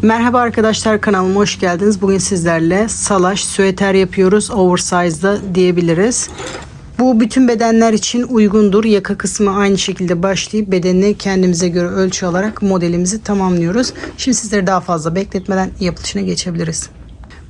Merhaba arkadaşlar, kanalıma hoş geldiniz. Bugün sizlerle salaş süeter yapıyoruz. Oversize'da diyebiliriz. Bu bütün bedenler için uygundur. Yaka kısmı aynı şekilde başlayıp bedenini kendimize göre ölçü alarak modelimizi tamamlıyoruz. Şimdi sizleri daha fazla bekletmeden yapılışına geçebiliriz.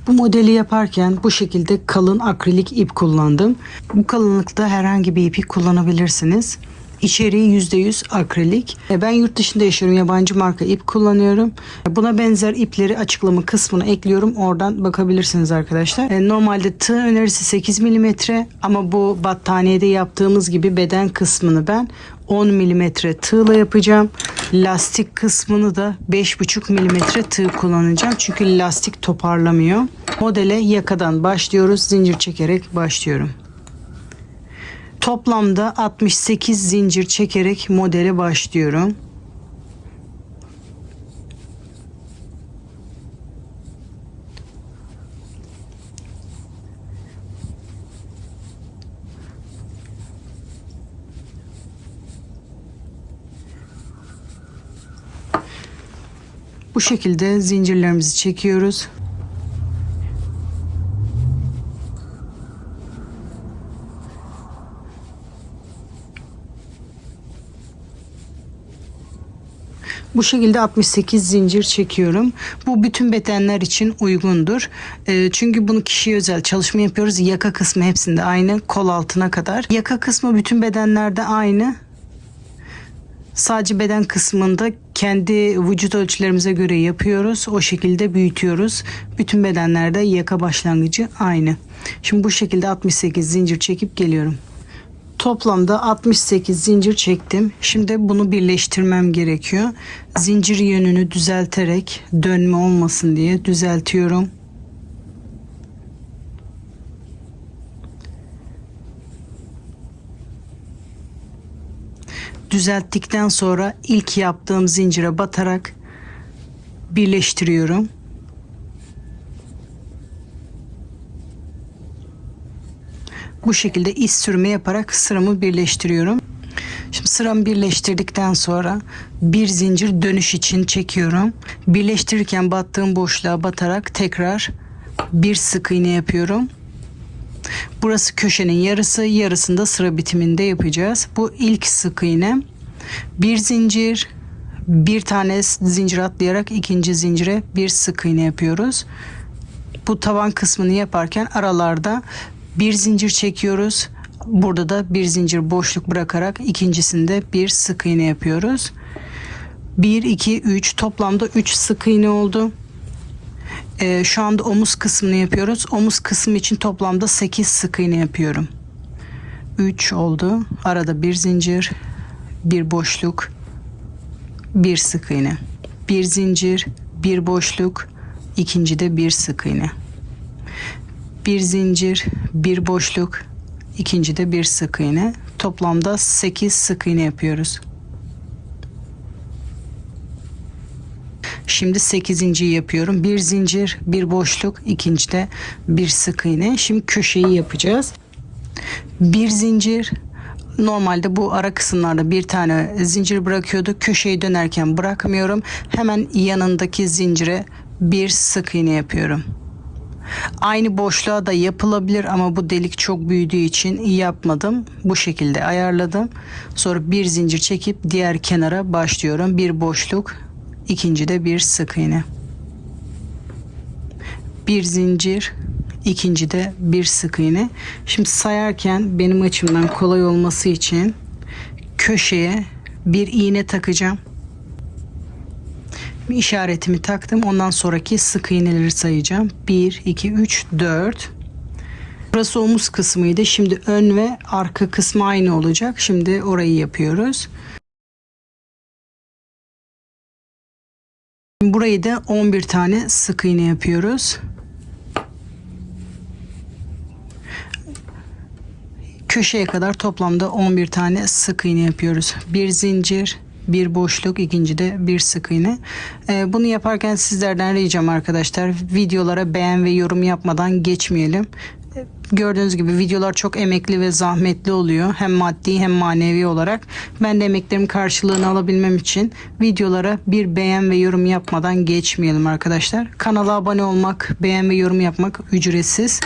Bu modeli yaparken bu şekilde kalın akrilik ip kullandım. Bu kalınlıkta herhangi bir ipi kullanabilirsiniz. İçeriği %100 akrilik. Ben yurt dışında yaşıyorum. Yabancı marka ip kullanıyorum. Buna benzer ipleri açıklama kısmına ekliyorum. Oradan bakabilirsiniz arkadaşlar. Normalde tığ önerisi 8 mm ama bu battaniyede yaptığımız gibi beden kısmını ben 10 mm tığla yapacağım. Lastik kısmını da 5,5 mm tığ kullanacağım. Çünkü lastik toparlamıyor. Modele yakadan başlıyoruz. Zincir çekerek başlıyorum. Toplamda 68 zincir çekerek modele başlıyorum. Bu şekilde zincirlerimizi çekiyoruz. Bu şekilde 68 zincir çekiyorum. Bu bütün bedenler için uygundur. Çünkü bunu kişiye özel çalışma yapıyoruz. Yaka kısmı hepsinde aynı. Kol altına kadar. Yaka kısmı bütün bedenlerde aynı. Sadece beden kısmında kendi vücut ölçülerimize göre yapıyoruz. O şekilde büyütüyoruz. Bütün bedenlerde yaka başlangıcı aynı. Şimdi bu şekilde 68 zincir çekip geliyorum. Toplamda 68 zincir çektim. Şimdi bunu birleştirmem gerekiyor. Zincir yönünü düzelterek dönme olmasın diye düzeltiyorum. Düzelttikten sonra ilk yaptığım zincire batarak birleştiriyorum. Bu şekilde iz sürme yaparak sıramı birleştiriyorum. Şimdi sıramı birleştirdikten sonra bir zincir dönüş için çekiyorum. Birleştirirken battığım boşluğa batarak tekrar bir sık iğne yapıyorum. Burası köşenin yarısı, yarısında sıra bitiminde yapacağız. Bu ilk sık iğne. Bir zincir, bir tane zincir atlayarak ikinci zincire bir sık iğne yapıyoruz. Bu taban kısmını yaparken aralarda bir zincir çekiyoruz. Burada da bir zincir boşluk bırakarak ikincisinde bir sık iğne yapıyoruz. 1, 2, 3 toplamda 3 sık iğne oldu. Şu anda omuz kısmını yapıyoruz. Omuz kısmı için toplamda 8 sık iğne yapıyorum. 3 oldu. Arada bir zincir, bir boşluk, bir sık iğne. Bir zincir, bir boşluk, ikincide bir sık iğne. Bir zincir, bir boşluk, ikincide bir sık iğne. Toplamda 8 sık iğne yapıyoruz. Şimdi 8.'yi yapıyorum. Bir zincir, bir boşluk, ikincide bir sık iğne. Şimdi köşeyi yapacağız. Bir zincir, normalde bu ara kısımlarda bir tane zincir bırakıyordu. Köşeyi dönerken bırakmıyorum. Hemen yanındaki zincire bir sık iğne yapıyorum. Aynı boşluğa da yapılabilir ama bu delik çok büyüdüğü için yapmadım. Bu şekilde ayarladım. Sonra bir zincir çekip diğer kenara başlıyorum. Bir boşluk, ikincide bir sık iğne. Bir zincir, ikincide bir sık iğne. Şimdi sayarken benim açımdan kolay olması için köşeye bir iğne takacağım. İşaretimi taktım. Ondan sonraki sık iğneleri sayacağım. 1, 2, 3, 4. Burası omuz kısmıydı. Şimdi ön ve arka kısmı aynı olacak. Şimdi orayı yapıyoruz. Burayı da 11 tane sık iğne yapıyoruz. Köşeye kadar toplamda 11 tane sık iğne yapıyoruz. Bir zincir, bir boşluk, ikincide bir sık iğne. Bunu yaparken sizlerden ricam arkadaşlar, videolara beğen ve yorum yapmadan geçmeyelim. Gördüğünüz gibi videolar çok emekli ve zahmetli oluyor. Hem maddi hem manevi olarak. Ben de emeklerimin karşılığını alabilmem için videolara bir beğen ve yorum yapmadan geçmeyelim arkadaşlar. Kanala abone olmak, beğen ve yorum yapmak ücretsiz.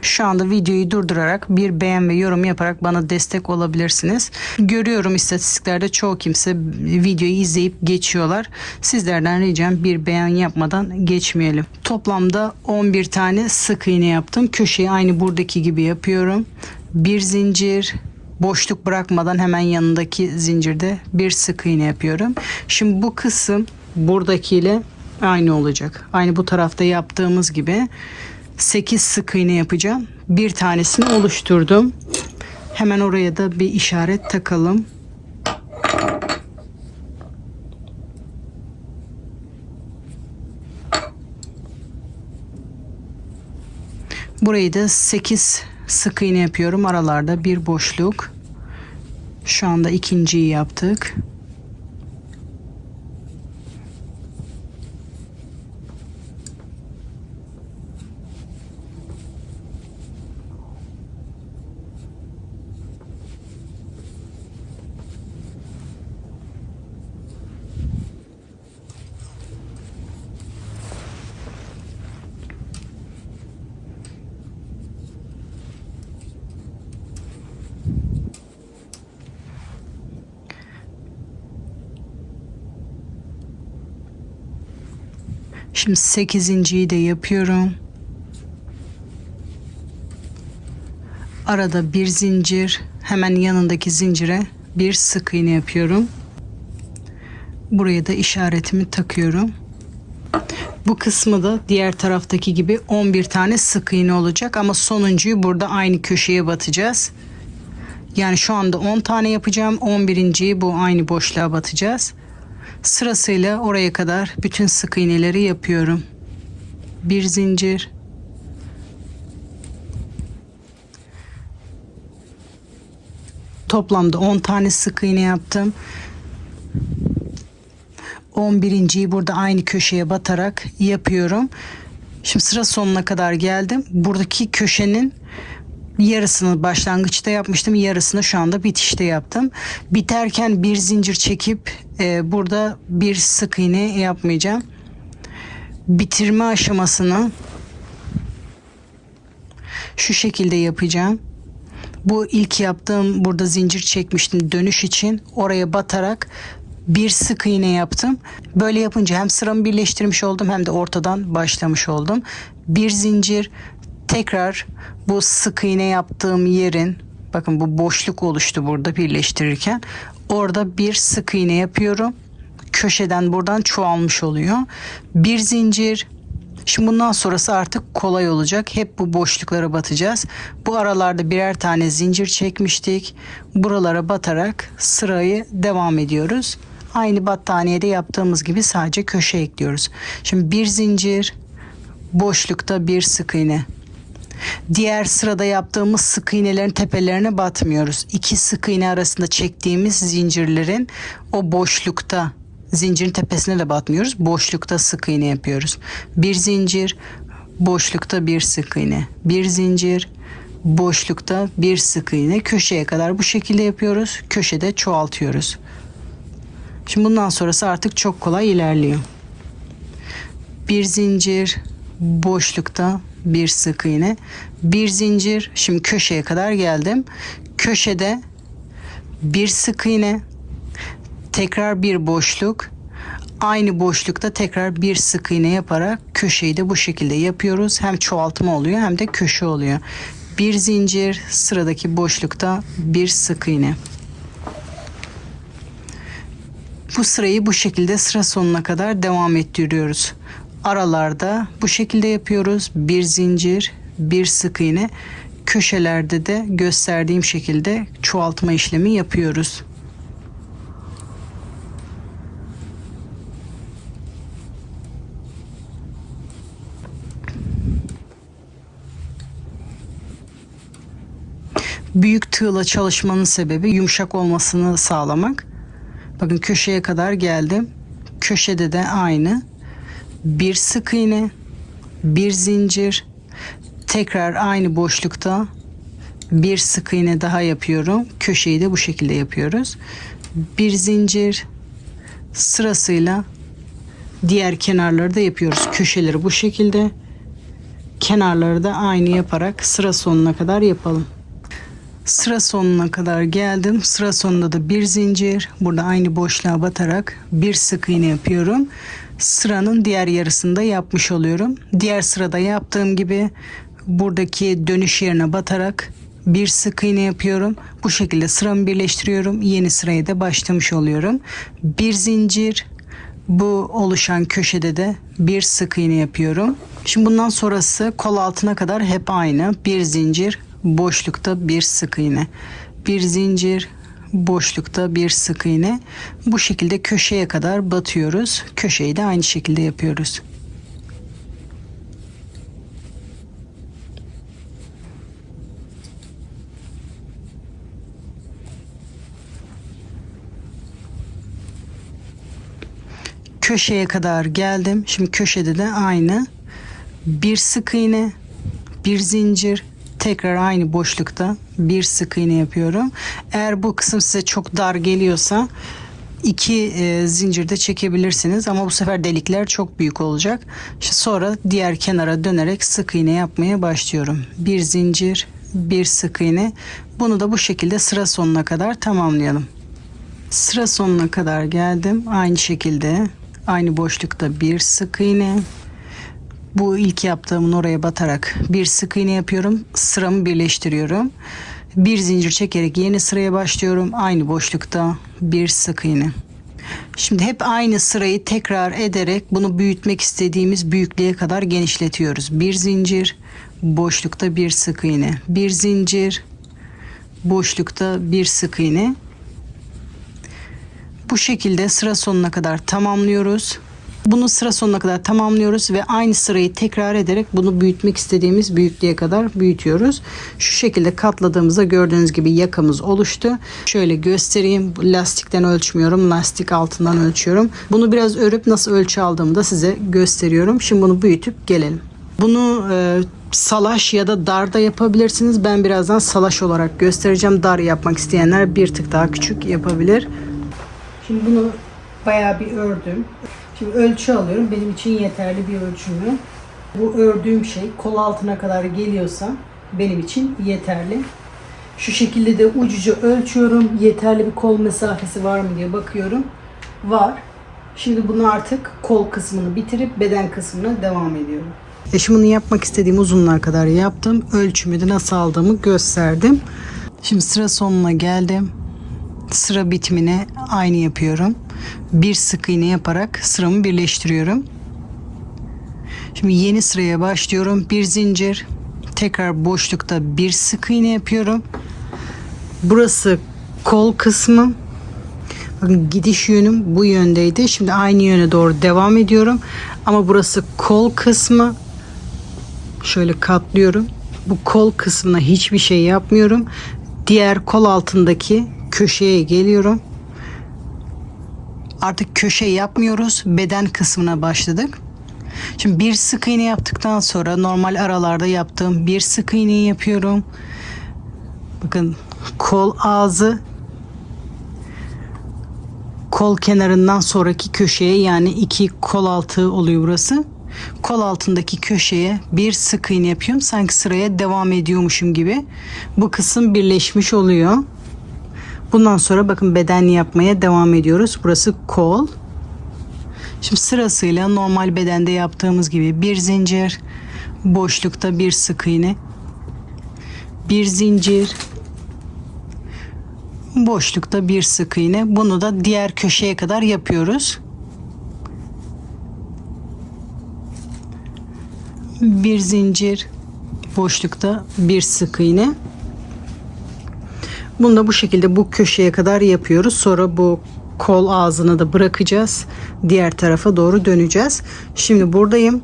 Şu anda videoyu durdurarak bir beğen ve yorum yaparak bana destek olabilirsiniz. Görüyorum istatistiklerde çoğu kimse videoyu izleyip geçiyorlar. Sizlerden ricam bir beğen yapmadan geçmeyelim. Toplamda 11 tane sık iğne yaptım. Köşeyi aynı buradaki gibi yapıyorum. Bir zincir, boşluk bırakmadan hemen yanındaki zincirde bir sık iğne yapıyorum. Şimdi bu kısım buradakiyle aynı olacak. Aynı bu tarafta yaptığımız gibi 8 sık iğne yapacağım. Bir tanesini oluşturdum. Hemen oraya da bir işaret takalım. Burayı da 8 sık iğne yapıyorum. Aralarda bir boşluk. Şu anda ikinciyi yaptık. Şimdi 8.'yi de yapıyorum. Arada bir zincir, hemen yanındaki zincire bir sık iğne yapıyorum. Buraya da işaretimi takıyorum. Bu kısmı da diğer taraftaki gibi 11 tane sık iğne olacak ama sonuncuyu burada aynı köşeye batacağız. Yani şu anda 10 tane yapacağım. 11.'yi bu aynı boşluğa batacağız. Sırasıyla oraya kadar bütün sık iğneleri yapıyorum. Bir zincir, toplamda 10 tane sık iğne yaptım. 11.'yi burada aynı köşeye batarak yapıyorum. Şimdi sıra sonuna kadar geldim. Buradaki köşenin yarısını başlangıçta yapmıştım. Yarısını şu anda bitişte yaptım. Biterken bir zincir çekip burada bir sık iğne yapmayacağım. Bitirme aşamasını şu şekilde yapacağım. Bu ilk yaptığım, burada zincir çekmiştim dönüş için. Oraya batarak bir sık iğne yaptım. Böyle yapınca hem sıramı birleştirmiş oldum hem de ortadan başlamış oldum. Bir zincir, tekrar bu sık iğne yaptığım yerin, bakın bu boşluk oluştu burada birleştirirken, orada bir sık iğne yapıyorum. Köşeden buradan çoğalmış oluyor. Bir zincir. Şimdi bundan sonrası artık kolay olacak. Hep bu boşluklara batacağız. Bu aralarda birer tane zincir çekmiştik. Buralara batarak sırayı devam ediyoruz. Aynı battaniyede yaptığımız gibi sadece köşe ekliyoruz. Şimdi bir zincir, boşlukta bir sık iğne. Diğer sırada yaptığımız sık iğnelerin tepelerine batmıyoruz. İki sık iğne arasında çektiğimiz zincirlerin o boşlukta, zincirin tepesine de batmıyoruz. Boşlukta sık iğne yapıyoruz. Bir zincir, boşlukta bir sık iğne. Bir zincir, boşlukta bir sık iğne. Köşeye kadar bu şekilde yapıyoruz. Köşede çoğaltıyoruz. Şimdi bundan sonrası artık çok kolay ilerliyor. Bir zincir, boşlukta bir sık iğne. Bir zincir, şimdi köşeye kadar geldim. Köşede bir sık iğne. Tekrar bir boşluk. Aynı boşlukta tekrar bir sık iğne yaparak köşeyi de bu şekilde yapıyoruz. Hem çoğaltma oluyor hem de köşe oluyor. Bir zincir, sıradaki boşlukta bir sık iğne. Bu sırayı bu şekilde sıra sonuna kadar devam ettiriyoruz. Aralarda bu şekilde yapıyoruz. Bir zincir, bir sık iğne. Köşelerde de gösterdiğim şekilde çoğaltma işlemi yapıyoruz. Büyük tığla çalışmanın sebebi yumuşak olmasını sağlamak. Bakın köşeye kadar geldim. Köşede de aynı. Bir sık iğne, bir zincir, Tekrar aynı boşlukta bir sık iğne daha yapıyorum. Köşeyi de bu şekilde yapıyoruz. Bir zincir, sırasıyla diğer kenarları da yapıyoruz. Köşeleri bu şekilde, kenarları da aynı yaparak sıra sonuna kadar yapalım. Sıra sonuna kadar geldim. Sıra sonunda da bir zincir, burada aynı boşluğa batarak bir sık iğne yapıyorum. Sıranın diğer yarısını da yapmış oluyorum. Diğer sırada yaptığım gibi buradaki dönüş yerine batarak bir sık iğne yapıyorum. Bu şekilde sıramı birleştiriyorum. Yeni sıraya da başlamış oluyorum. Bir zincir, bu oluşan köşede de bir sık iğne yapıyorum. Şimdi bundan sonrası kol altına kadar hep aynı. Bir zincir, boşlukta bir sık iğne. Bir zincir, boşlukta bir sık iğne. Bu şekilde köşeye kadar batıyoruz. Köşeyi de aynı şekilde yapıyoruz. Köşeye kadar geldim. Şimdi köşede de aynı. Bir sık iğne, bir zincir, tekrar aynı boşlukta bir sık iğne yapıyorum. Eğer bu kısım size çok dar geliyorsa iki zincir de çekebilirsiniz ama bu sefer delikler çok büyük olacak. İşte sonra diğer kenara dönerek sık iğne yapmaya başlıyorum. Bir zincir, bir sık iğne. Bunu da bu şekilde sıra sonuna kadar tamamlayalım. Sıra sonuna kadar geldim. Aynı şekilde aynı boşlukta bir sık iğne. Bu ilk yaptığımın oraya batarak bir sık iğne yapıyorum. Sıramı birleştiriyorum. Bir zincir çekerek yeni sıraya başlıyorum. Aynı boşlukta bir sık iğne. Şimdi hep aynı sırayı tekrar ederek bunu büyütmek istediğimiz büyüklüğe kadar genişletiyoruz. Bir zincir, boşlukta bir sık iğne. Bir zincir, boşlukta bir sık iğne. Bu şekilde sıra sonuna kadar tamamlıyoruz. Bunu sıra sonuna kadar tamamlıyoruz ve aynı sırayı tekrar ederek bunu büyütmek istediğimiz büyüklüğe kadar büyütüyoruz. Şu şekilde katladığımızda gördüğünüz gibi yakamız oluştu. Şöyle göstereyim. Lastikten ölçmüyorum. Lastik altından ölçüyorum. Bunu biraz örüp nasıl ölçü aldığımı da size gösteriyorum. Şimdi bunu büyütüp gelelim. Bunu salaş ya da dar da yapabilirsiniz. Ben birazdan salaş olarak göstereceğim. Dar yapmak isteyenler bir tık daha küçük yapabilir. Şimdi bunu bayağı bir ördüm. Şimdi ölçü alıyorum. Benim için yeterli bir ölçü mü? Bu ördüğüm şey kol altına kadar geliyorsa benim için yeterli. Şu şekilde de ucuca ölçüyorum. Yeterli bir kol mesafesi var mı diye bakıyorum. Var. Şimdi bunu artık kol kısmını bitirip beden kısmına devam ediyorum. Şimdi bunu yapmak istediğim uzunluğa kadar yaptım. Ölçümü de nasıl aldığımı gösterdim. Şimdi sıra sonuna geldim. Sıra bitimine aynı yapıyorum. Bir sık iğne yaparak sıramı birleştiriyorum. Şimdi yeni sıraya başlıyorum. Bir zincir, tekrar boşlukta bir sık iğne yapıyorum. Burası kol kısmı. Bakın gidiş yönüm bu yöndeydi. Şimdi aynı yöne doğru devam ediyorum. Ama burası kol kısmı. Şöyle katlıyorum. Bu kol kısmına hiçbir şey yapmıyorum. Diğer kol altındaki köşeye geliyorum. Artık köşe yapmıyoruz. Beden kısmına başladık. Şimdi bir sık iğne yaptıktan sonra normal aralarda yaptığım bir sık iğne yapıyorum. Bakın kol ağzı, kol kenarından sonraki köşeye, yani iki kol altı oluyor burası. Kol altındaki köşeye bir sık iğne yapıyorum. Sanki sıraya devam ediyormuşum gibi. Bu kısım birleşmiş oluyor. Bundan sonra bakın beden yapmaya devam ediyoruz. Burası kol. Şimdi sırasıyla normal bedende yaptığımız gibi bir zincir, boşlukta bir sık iğne, bir zincir, boşlukta bir sık iğne. Bunu da diğer köşeye kadar yapıyoruz. Bir zincir, boşlukta bir sık iğne. Bunu da bu şekilde bu köşeye kadar yapıyoruz. Sonra bu kol ağzını da bırakacağız. Diğer tarafa doğru döneceğiz. Şimdi buradayım.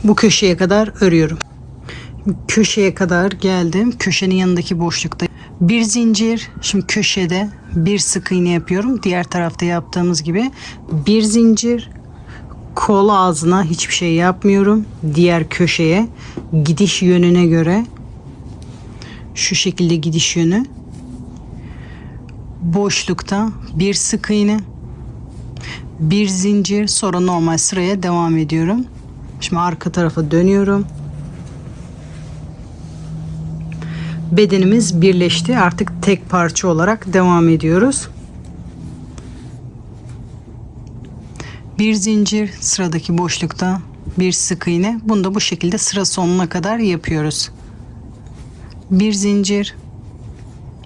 Bu köşeye kadar örüyorum. Köşeye kadar geldim. Köşenin yanındaki boşlukta bir zincir. Şimdi köşede bir sık iğne yapıyorum. Diğer tarafta yaptığımız gibi bir zincir. kol ağzına hiçbir şey yapmıyorum. Diğer köşeye gidiş yönüne göre şu şekilde gidiş yönü. Boşlukta bir sık iğne, bir zincir, sonra normal sıraya devam ediyorum. Şimdi arka tarafa dönüyorum. Bedenimiz birleşti. Artık tek parça olarak devam ediyoruz. Bir zincir, sıradaki boşlukta bir sık iğne. Bunu da bu şekilde sıra sonuna kadar yapıyoruz. Bir zincir,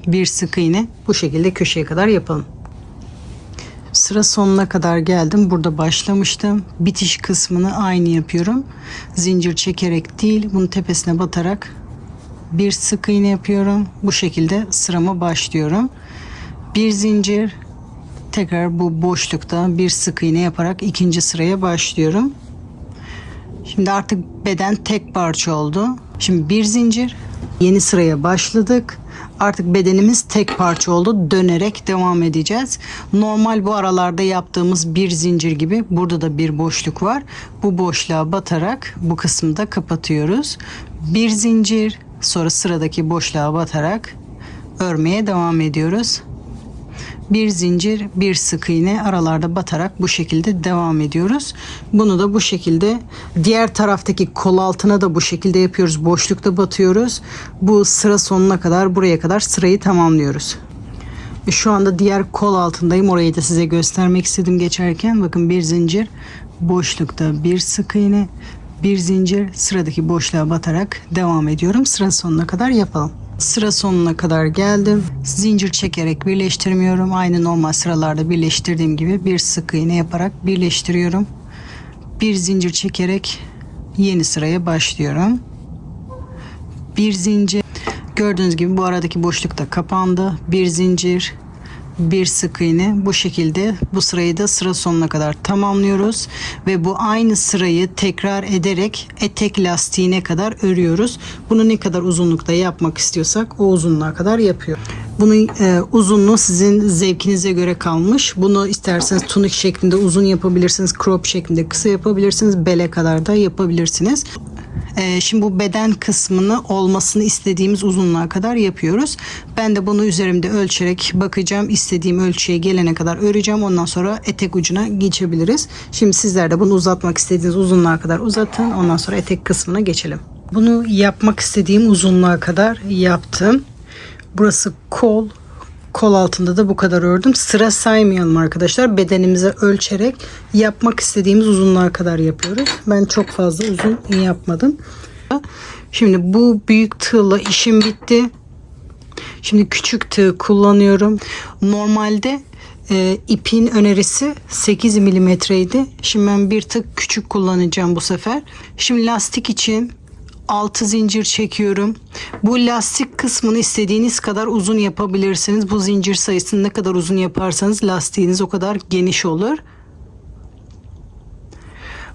bir sık iğne, bu şekilde köşeye kadar yapalım. Sıra sonuna kadar geldim. Burada başlamıştım. Bitiş kısmını aynı yapıyorum. Zincir çekerek değil, bunun tepesine batarak bir sık iğne yapıyorum. Bu şekilde sırama başlıyorum. Bir zincir, tekrar bu boşlukta bir sık iğne yaparak ikinci sıraya başlıyorum. Şimdi artık beden tek parça oldu. Şimdi bir zincir, yeni sıraya başladık. Artık bedenimiz tek parça oldu. Dönerek devam edeceğiz. Normal bu aralarda yaptığımız bir zincir gibi burada da bir boşluk var. Bu boşluğa batarak bu kısmı da kapatıyoruz. Bir zincir, sonra sıradaki boşluğa batarak örmeye devam ediyoruz. Bir zincir, bir sık iğne, aralarda batarak bu şekilde devam ediyoruz. Bunu da bu şekilde diğer taraftaki kol altına da bu şekilde yapıyoruz. Boşlukta batıyoruz. Bu sıra sonuna kadar, buraya kadar sırayı tamamlıyoruz. Şu anda diğer kol altındayım. Orayı da size göstermek istedim geçerken. Bakın bir zincir, boşlukta bir sık iğne, bir zincir, sıradaki boşluğa batarak devam ediyorum. Sıra sonuna kadar yapalım. Sıra sonuna kadar geldim. Zincir çekerek birleştirmiyorum. Aynı normal sıralarda birleştirdiğim gibi bir sık iğne yaparak birleştiriyorum. Bir zincir çekerek yeni sıraya başlıyorum. Bir zincir. Gördüğünüz gibi bu aradaki boşluk da kapandı. Bir zincir, bir sık iğne, bu şekilde bu sırayı da sıra sonuna kadar tamamlıyoruz ve bu aynı sırayı tekrar ederek etek lastiğine kadar örüyoruz. Bunu ne kadar uzunlukta yapmak istiyorsak o uzunluğa kadar yapıyor. Bunun uzunluğu sizin zevkinize göre kalmış. Bunu isterseniz tunik şeklinde uzun yapabilirsiniz, crop şeklinde kısa yapabilirsiniz, bele kadar da yapabilirsiniz. Şimdi bu beden kısmını olmasını istediğimiz uzunluğa kadar yapıyoruz. Ben de bunu üzerimde ölçerek bakacağım. İstediğim ölçüye gelene kadar öreceğim. Ondan sonra etek ucuna geçebiliriz. Şimdi sizler de bunu uzatmak istediğiniz uzunluğa kadar uzatın. Ondan sonra etek kısmına geçelim. Bunu yapmak istediğim uzunluğa kadar yaptım. Burası kol. Kol altında da bu kadar ördüm. Sıra saymayalım arkadaşlar. Bedenimize ölçerek yapmak istediğimiz uzunluğa kadar yapıyoruz. Ben çok fazla uzun yapmadım. Şimdi bu büyük tığla işim bitti. Şimdi küçük tığ kullanıyorum. Normalde ipin önerisi 8 milimetreydi. Şimdi ben bir tık küçük kullanacağım bu sefer. Şimdi lastik için 6 zincir çekiyorum. Bu lastik kısmını istediğiniz kadar uzun yapabilirsiniz. Bu zincir sayısını ne kadar uzun yaparsanız lastiğiniz o kadar geniş olur.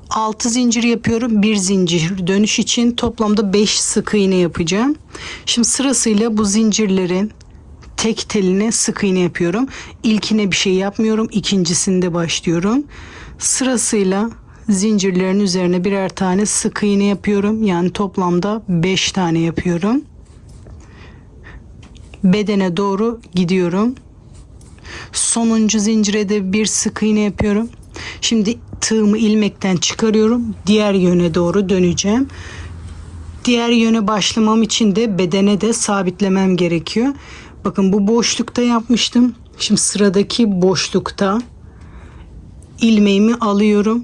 6 zincir yapıyorum. Bir zincir dönüş için toplamda 5 sık iğne yapacağım. Şimdi sırasıyla bu zincirlerin tek teline sık iğne yapıyorum. İlkine bir şey yapmıyorum. İkincisinde başlıyorum. Sırasıyla zincirlerin üzerine birer tane sık iğne yapıyorum. Yani toplamda 5 tane yapıyorum. Bedene doğru gidiyorum. Sonuncu zincire de bir sık iğne yapıyorum. Şimdi tığımı ilmekten çıkarıyorum. Diğer yöne doğru döneceğim. Diğer yöne başlamam için de bedene de sabitlemem gerekiyor. Bakın bu boşlukta yapmıştım. Şimdi sıradaki boşlukta ilmeğimi alıyorum.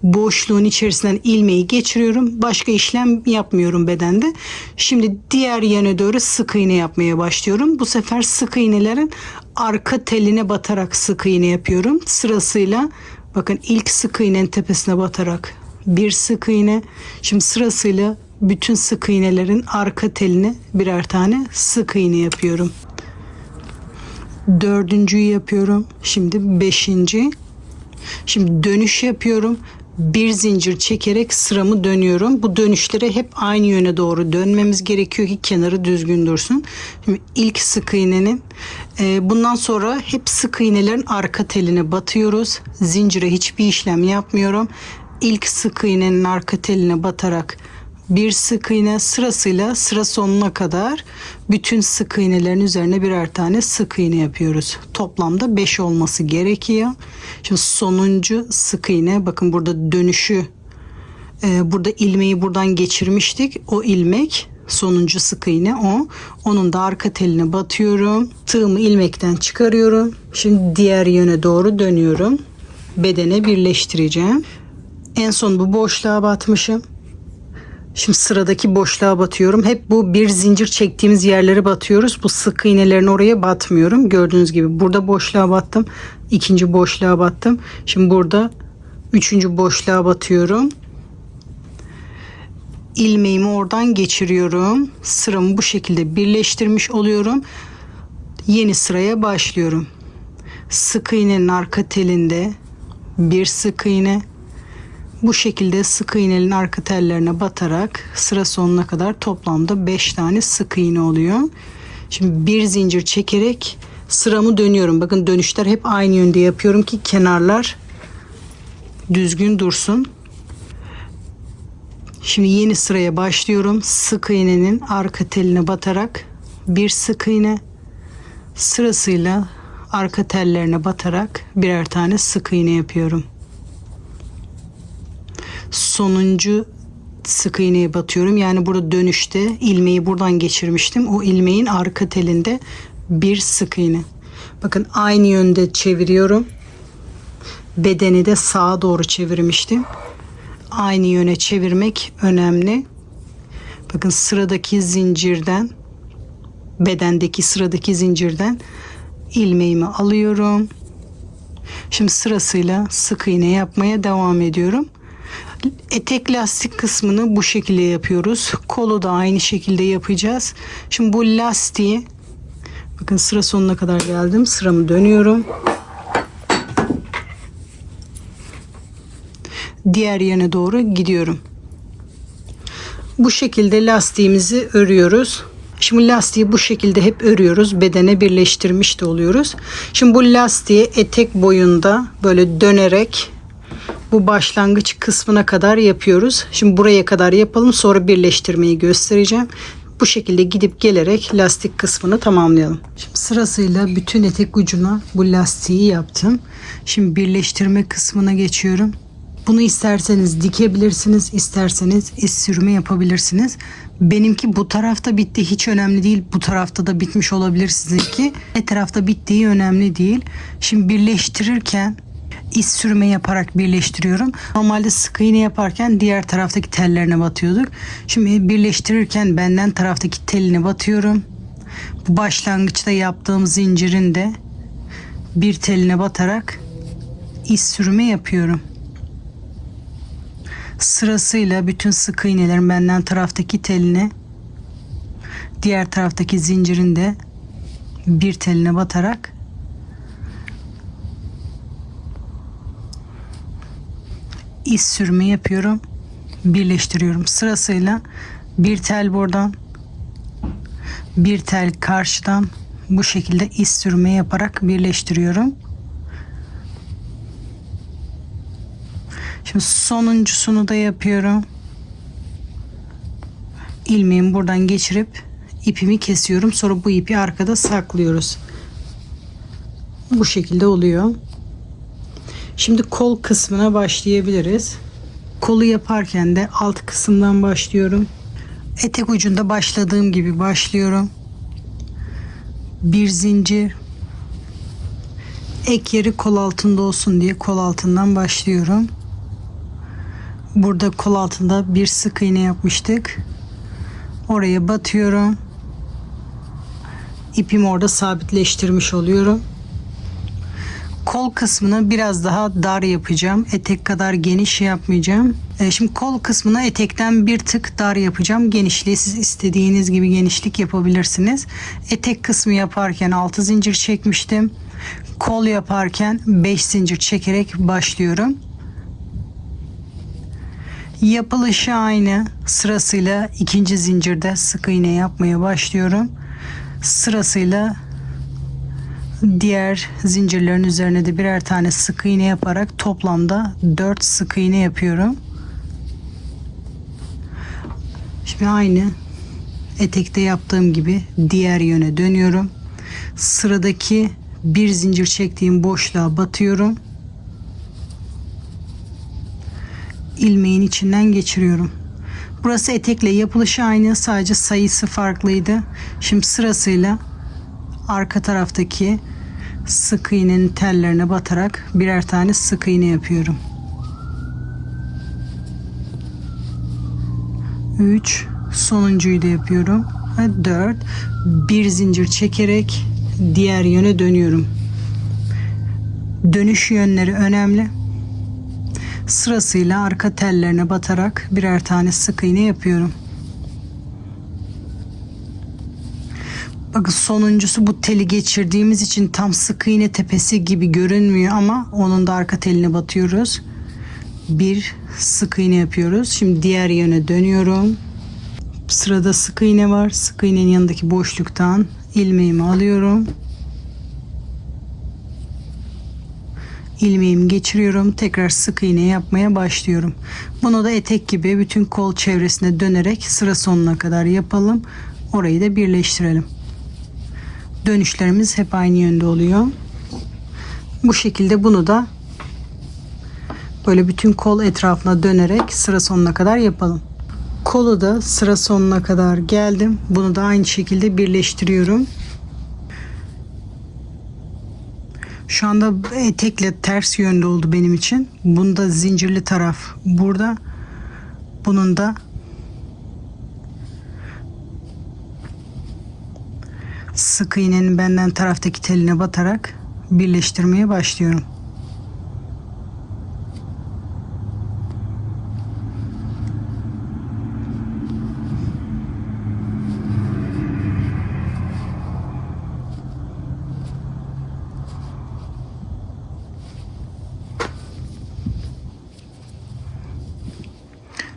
Boşluğun içerisinden ilmeği geçiriyorum. Başka işlem yapmıyorum bedende. Şimdi diğer yöne doğru sık iğne yapmaya başlıyorum. Bu sefer sık iğnelerin arka teline batarak sık iğne yapıyorum. Sırasıyla bakın ilk sık iğnenin tepesine batarak bir sık iğne. Şimdi sırasıyla bütün sık iğnelerin arka teline birer tane sık iğne yapıyorum. Dördüncüyü yapıyorum. Şimdi beşinci. Şimdi dönüş yapıyorum. bir zincir çekerek sıramı dönüyorum. Bu dönüşlere hep aynı yöne doğru dönmemiz gerekiyor ki kenarı düzgün dursun. Şimdi ilk sık iğnenin bundan sonra hep sık iğnelerin arka teline batıyoruz. Zincire hiçbir işlem yapmıyorum. İlk sık iğnenin arka teline batarak bir sık iğne sırasıyla sıra sonuna kadar bütün sık iğnelerin üzerine birer tane sık iğne yapıyoruz. Toplamda 5 olması gerekiyor. Şimdi sonuncu sık iğne, bakın burada dönüşü, burada ilmeği buradan geçirmiştik. O ilmek sonuncu sık iğne o. Onun da arka teline batıyorum. Tığımı ilmekten çıkarıyorum. Şimdi diğer yöne doğru dönüyorum. Bedene birleştireceğim. En son bu boşluğa batmışım. Şimdi sıradaki boşluğa batıyorum. Hep bu bir zincir çektiğimiz yerlere batıyoruz. Bu sık iğnelerin oraya batmıyorum. Gördüğünüz gibi burada boşluğa battım. İkinci boşluğa battım. Şimdi burada üçüncü boşluğa batıyorum. İlmeğimi oradan geçiriyorum. Sıramı bu şekilde birleştirmiş oluyorum. Yeni sıraya başlıyorum. Sık iğnenin arka telinde bir sık iğne. Bu şekilde sık iğnenin arka tellerine batarak sıra sonuna kadar toplamda 5 tane sık iğne oluyor. Şimdi bir zincir çekerek sıramı dönüyorum. Bakın dönüşler hep aynı yönde yapıyorum ki kenarlar düzgün dursun. Şimdi yeni sıraya başlıyorum. Sık iğnenin arka teline batarak bir sık iğne, sırasıyla arka tellerine batarak birer tane sık iğne yapıyorum. Sonuncu sık iğneye batıyorum. Yani burada dönüşte ilmeği buradan geçirmiştim. O ilmeğin arka telinde bir sık iğne. Bakın aynı yönde çeviriyorum. Bedeni de sağa doğru çevirmiştim. Aynı yöne çevirmek önemli. Bakın sıradaki zincirden, bedendeki sıradaki zincirden ilmeğimi alıyorum. Şimdi sırasıyla sık iğne yapmaya devam ediyorum. Etek lastik kısmını bu şekilde yapıyoruz. Kolu da aynı şekilde yapacağız. Şimdi bu lastiği, bakın sıra sonuna kadar geldim. Sıramı dönüyorum. Diğer yöne doğru gidiyorum. Bu şekilde lastiğimizi örüyoruz. Şimdi lastiği bu şekilde hep örüyoruz. Bedene birleştirmiş de oluyoruz. Şimdi bu lastiği etek boyunda böyle dönerek bu başlangıç kısmına kadar yapıyoruz. Şimdi buraya kadar yapalım, sonra birleştirmeyi göstereceğim. Bu şekilde gidip gelerek lastik kısmını tamamlayalım. Şimdi sırasıyla bütün etek ucuna bu lastiği yaptım. Şimdi birleştirme kısmına geçiyorum. Bunu isterseniz dikebilirsiniz, isterseniz iz sürme yapabilirsiniz. Benimki bu tarafta bitti, hiç önemli değil. Bu tarafta da bitmiş olabilir sizinki. Ne tarafta bittiği önemli değil. Şimdi birleştirirken iz sürme yaparak birleştiriyorum. Normalde sık iğne yaparken diğer taraftaki tellerine batıyorduk. Şimdi birleştirirken benden taraftaki teline batıyorum. Bu başlangıçta yaptığım zincirin de bir teline batarak iz sürme yapıyorum. Sırasıyla bütün sık iğnelerin benden taraftaki teline, diğer taraftaki zincirin de bir teline batarak iz sürme yapıyorum, birleştiriyorum. Sırasıyla bir tel buradan, bir tel karşıdan bu şekilde iz sürme yaparak birleştiriyorum. Şimdi sonuncusunu da yapıyorum. İlmeğimi buradan geçirip ipimi kesiyorum. Sonra bu ipi arkada saklıyoruz. Bu şekilde oluyor. Şimdi kol kısmına başlayabiliriz. Kolu yaparken de alt kısımdan başlıyorum. Etek ucunda başladığım gibi başlıyorum. Bir zincir. Ek yeri kol altında olsun diye kol altından başlıyorum. Burada kol altında bir sık iğne yapmıştık. Oraya batıyorum. İpimi orada sabitleştirmiş oluyorum. Kol kısmını biraz daha dar yapacağım. Etek kadar geniş yapmayacağım. Şimdi kol kısmına etekten bir tık dar yapacağım. Genişliği siz istediğiniz gibi genişlik yapabilirsiniz. Etek kısmı yaparken 6 zincir çekmiştim. Kol yaparken 5 zincir çekerek başlıyorum. Yapılışı aynı. Sırasıyla ikinci zincirde sık iğne yapmaya başlıyorum. Sırasıyla diğer zincirlerin üzerine de birer tane sık iğne yaparak toplamda 4 sık iğne yapıyorum. Şimdi aynı etekte yaptığım gibi diğer yöne dönüyorum. Sıradaki bir zincir çektiğim boşluğa batıyorum. İlmeğin içinden geçiriyorum. Burası etekle yapılışı aynı, sadece sayısı farklıydı. Şimdi sırasıyla arka taraftaki sık iğnenin tellerine batarak birer tane sık iğne yapıyorum. 3, sonuncuyu da yapıyorum. 4, bir zincir çekerek diğer yöne dönüyorum. Dönüş yönleri önemli. Sırasıyla arka tellerine batarak birer tane sık iğne yapıyorum. Bakın sonuncusu bu teli geçirdiğimiz için tam sık iğne tepesi gibi görünmüyor ama onun da arka teline batıyoruz. Bir sık iğne yapıyoruz. Şimdi diğer yöne dönüyorum. Sırada sık iğne var. Sık iğnenin yanındaki boşluktan ilmeğimi alıyorum. İlmeğimi geçiriyorum. Tekrar sık iğne yapmaya başlıyorum. Bunu da etek gibi bütün kol çevresine dönerek sıra sonuna kadar yapalım. Orayı da birleştirelim. Dönüşlerimiz hep aynı yönde oluyor. Bu şekilde bunu da böyle bütün kol etrafına dönerek sıra sonuna kadar yapalım. Kolu da sıra sonuna kadar geldim. Bunu da aynı şekilde birleştiriyorum. Şu anda etekle ters yönde oldu benim için. Bunda zincirli taraf burada. Bunun da sık iğnenin benden taraftaki teline batarak birleştirmeye başlıyorum.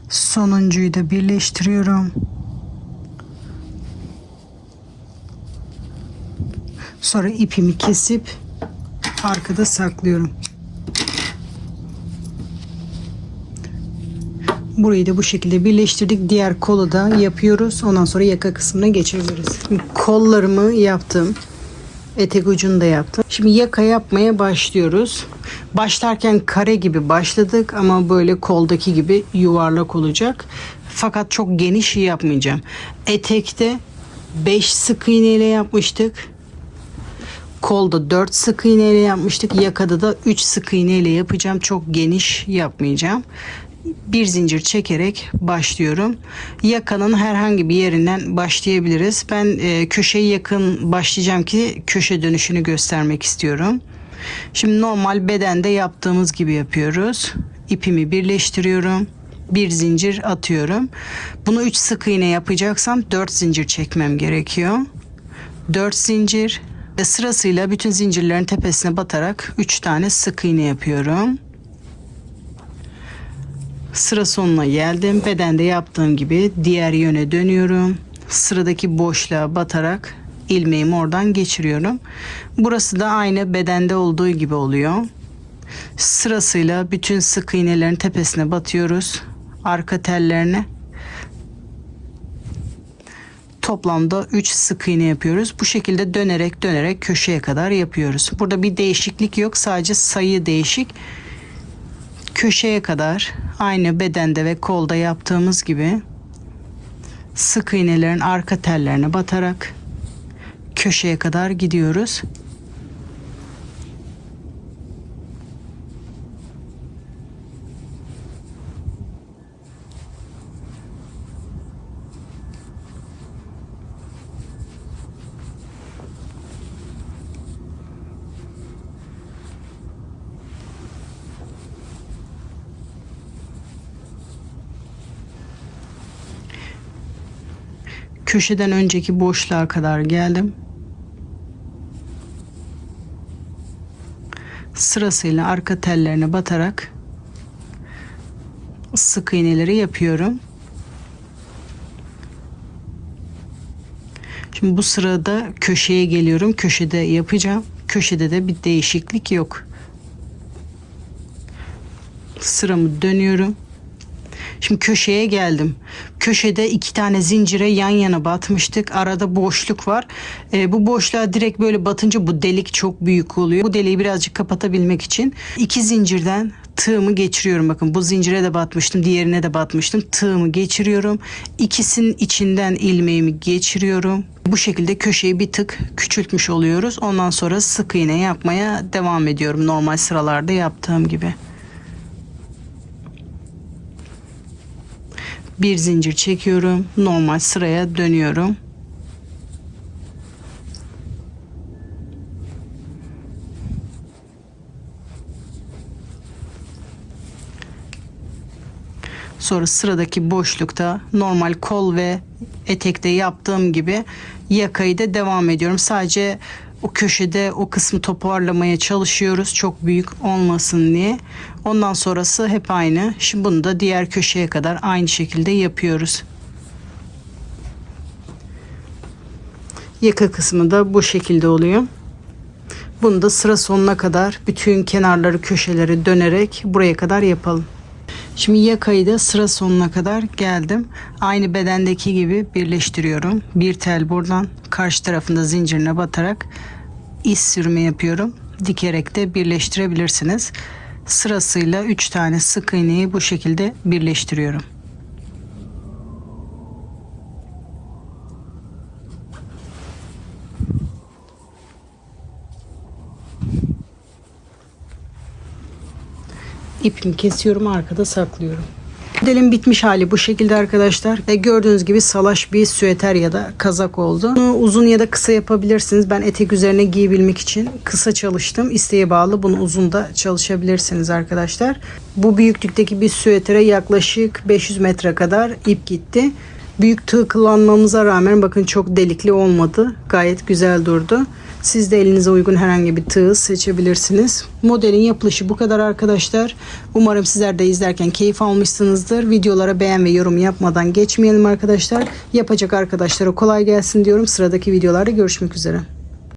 Sonuncuyu da birleştiriyorum. Sonra ipimi kesip arkada saklıyorum. Burayı da bu şekilde birleştirdik. Diğer kolu da yapıyoruz. Ondan sonra yaka kısmına geçebiliriz. Kollarımı yaptım. Etek ucunu da yaptım. Şimdi yaka yapmaya başlıyoruz. Başlarken kare gibi başladık ama böyle koldaki gibi yuvarlak olacak. Fakat çok geniş yapmayacağım. Etekte 5 sık iğne ile yapmıştık. Kolda 4 sık iğne ile yapmıştık. Yakada da 3 sık iğne ile yapacağım. Çok geniş yapmayacağım. Bir zincir çekerek başlıyorum. Yakanın herhangi bir yerinden başlayabiliriz. Ben köşeye yakın başlayacağım ki köşe dönüşünü göstermek istiyorum. Şimdi normal bedende yaptığımız gibi yapıyoruz. İpimi birleştiriyorum. Bir zincir atıyorum. Bunu 3 sık iğne yapacaksam 4 zincir çekmem gerekiyor. 4 zincir ve sırasıyla bütün zincirlerin tepesine batarak 3 tane sık iğne yapıyorum. Sıra sonuna geldim. Bedende yaptığım gibi diğer yöne dönüyorum. Sıradaki boşluğa batarak ilmeğimi oradan geçiriyorum. Burası da aynı bedende olduğu gibi oluyor. Sırasıyla bütün sık iğnelerin tepesine batıyoruz. Arka tellerine. Toplamda 3 sık iğne yapıyoruz. Bu şekilde dönerek köşeye kadar yapıyoruz. Burada bir değişiklik yok. Sadece sayı değişik. Köşeye kadar aynı bedende ve kolda yaptığımız gibi sık iğnelerin arka tellerine batarak köşeye kadar gidiyoruz. Köşeden önceki boşluğa kadar geldim. Sırasıyla arka tellerine batarak sık iğneleri yapıyorum. Şimdi bu sırada köşeye geliyorum. Köşede yapacağım. Köşede de bir değişiklik yok. Sıramı dönüyorum. Şimdi köşeye geldim. Köşede 2 tane zincire yan yana batmıştık. Arada boşluk var. Bu boşluğa direkt böyle batınca bu delik çok büyük oluyor. Bu deliği birazcık kapatabilmek için 2 zincirden tığımı geçiriyorum. Bakın bu zincire de batmıştım. Diğerine de batmıştım. Tığımı geçiriyorum. İkisinin içinden ilmeğimi geçiriyorum. Bu şekilde köşeyi bir tık küçültmüş oluyoruz. Ondan sonra sık iğne yapmaya devam ediyorum. Normal sıralarda yaptığım gibi. Bir zincir çekiyorum. Normal sıraya dönüyorum. Sonra sıradaki boşlukta normal kol ve etekte yaptığım gibi yakayı da devam ediyorum. Sadece o köşede o kısmı toparlamaya çalışıyoruz. Çok büyük olmasın diye. Ondan sonrası hep aynı. Şimdi bunu da diğer köşeye kadar aynı şekilde yapıyoruz. Yaka kısmı da bu şekilde oluyor. Bunu da sıra sonuna kadar bütün kenarları köşeleri dönerek buraya kadar yapalım. Şimdi yakayı da sıra sonuna kadar geldim. Aynı bedendeki gibi birleştiriyorum. Bir tel buradan karşı tarafında zincirine batarak iz sürme yapıyorum. Dikerek de birleştirebilirsiniz. Sırasıyla 3 tane sık iğneyi bu şekilde birleştiriyorum. İpimi kesiyorum, arkada saklıyorum. Modelin bitmiş hali bu şekilde arkadaşlar. Gördüğünüz gibi salaş bir süeter ya da kazak oldu. Bunu uzun ya da kısa yapabilirsiniz. Ben etek üzerine giyebilmek için kısa çalıştım. İsteğe bağlı bunu uzun da çalışabilirsiniz arkadaşlar. Bu büyüklükteki bir süetere yaklaşık 500 metre kadar ip gitti. Büyük tığ kullanmamıza rağmen bakın çok delikli olmadı. Gayet güzel durdu. Siz de elinize uygun herhangi bir tığ seçebilirsiniz. Modelin yapılışı bu kadar arkadaşlar. Umarım sizler de izlerken keyif almışsınızdır. Videolara beğen ve yorum yapmadan geçmeyelim arkadaşlar. Yapacak arkadaşlara kolay gelsin diyorum. Sıradaki videolarda görüşmek üzere.